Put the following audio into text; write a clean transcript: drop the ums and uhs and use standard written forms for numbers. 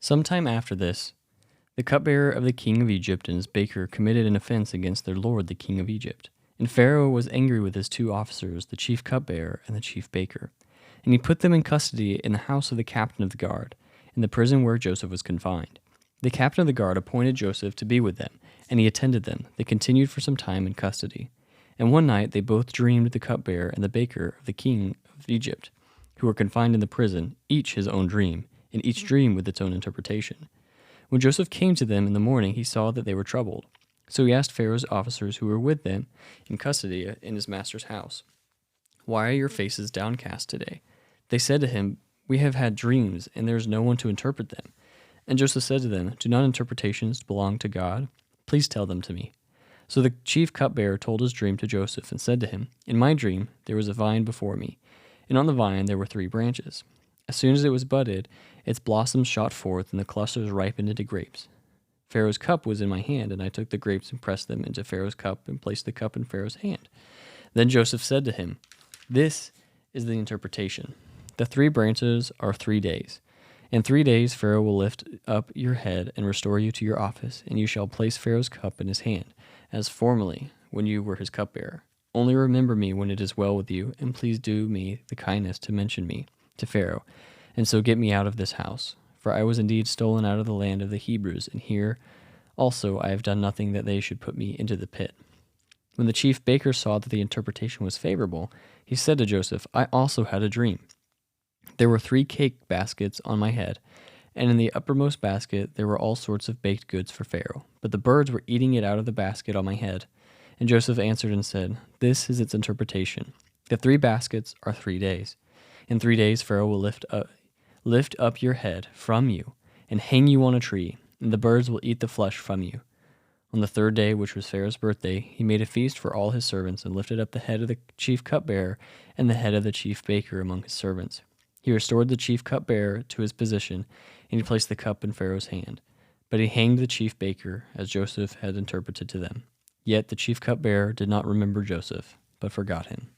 Some time after this, the cupbearer of the king of Egypt and his baker committed an offense against their lord the king of Egypt. And Pharaoh was angry with his two officers, the chief cupbearer and the chief baker. And he put them in custody in the house of the captain of the guard, in the prison where Joseph was confined. The captain of the guard appointed Joseph to be with them, and he attended them. They continued for some time in custody. And one night they both dreamed, the cupbearer and the baker of the king of Egypt, who were confined in the prison, each his own dream, and each dream with its own interpretation. When Joseph came to them in the morning, he saw that they were troubled. So he asked Pharaoh's officers who were with them in custody in his master's house, "Why are your faces downcast today?" They said to him, "We have had dreams, and there is no one to interpret them." And Joseph said to them, "Do not interpretations belong to God? Please tell them to me." So the chief cupbearer told his dream to Joseph and said to him, "In my dream there was a vine before me, and on the vine there were 3 branches. As soon as it was budded, its blossoms shot forth, and the clusters ripened into grapes. Pharaoh's cup was in my hand, and I took the grapes and pressed them into Pharaoh's cup and placed the cup in Pharaoh's hand." Then Joseph said to him, "This is the interpretation. The 3 branches are 3 days. In 3 days Pharaoh will lift up your head and restore you to your office, and you shall place Pharaoh's cup in his hand, as formerly when you were his cupbearer. Only remember me when it is well with you, and please do me the kindness to mention me to Pharaoh, and so get me out of this house. For I was indeed stolen out of the land of the Hebrews, and here also I have done nothing that they should put me into the pit." When the chief baker saw that the interpretation was favorable, he said to Joseph, "I also had a dream. There were 3 cake baskets on my head, and in the uppermost basket there were all sorts of baked goods for Pharaoh, but the birds were eating it out of the basket on my head." And Joseph answered and said, "This is its interpretation. The 3 baskets are 3 days. In 3 days Pharaoh will lift up your head from you and hang you on a tree, and the birds will eat the flesh from you." On the 3rd day, which was Pharaoh's birthday, he made a feast for all his servants and lifted up the head of the chief cupbearer and the head of the chief baker among his servants. He restored the chief cupbearer to his position, and he placed the cup in Pharaoh's hand. But he hanged the chief baker, as Joseph had interpreted to them. Yet the chief cupbearer did not remember Joseph, but forgot him.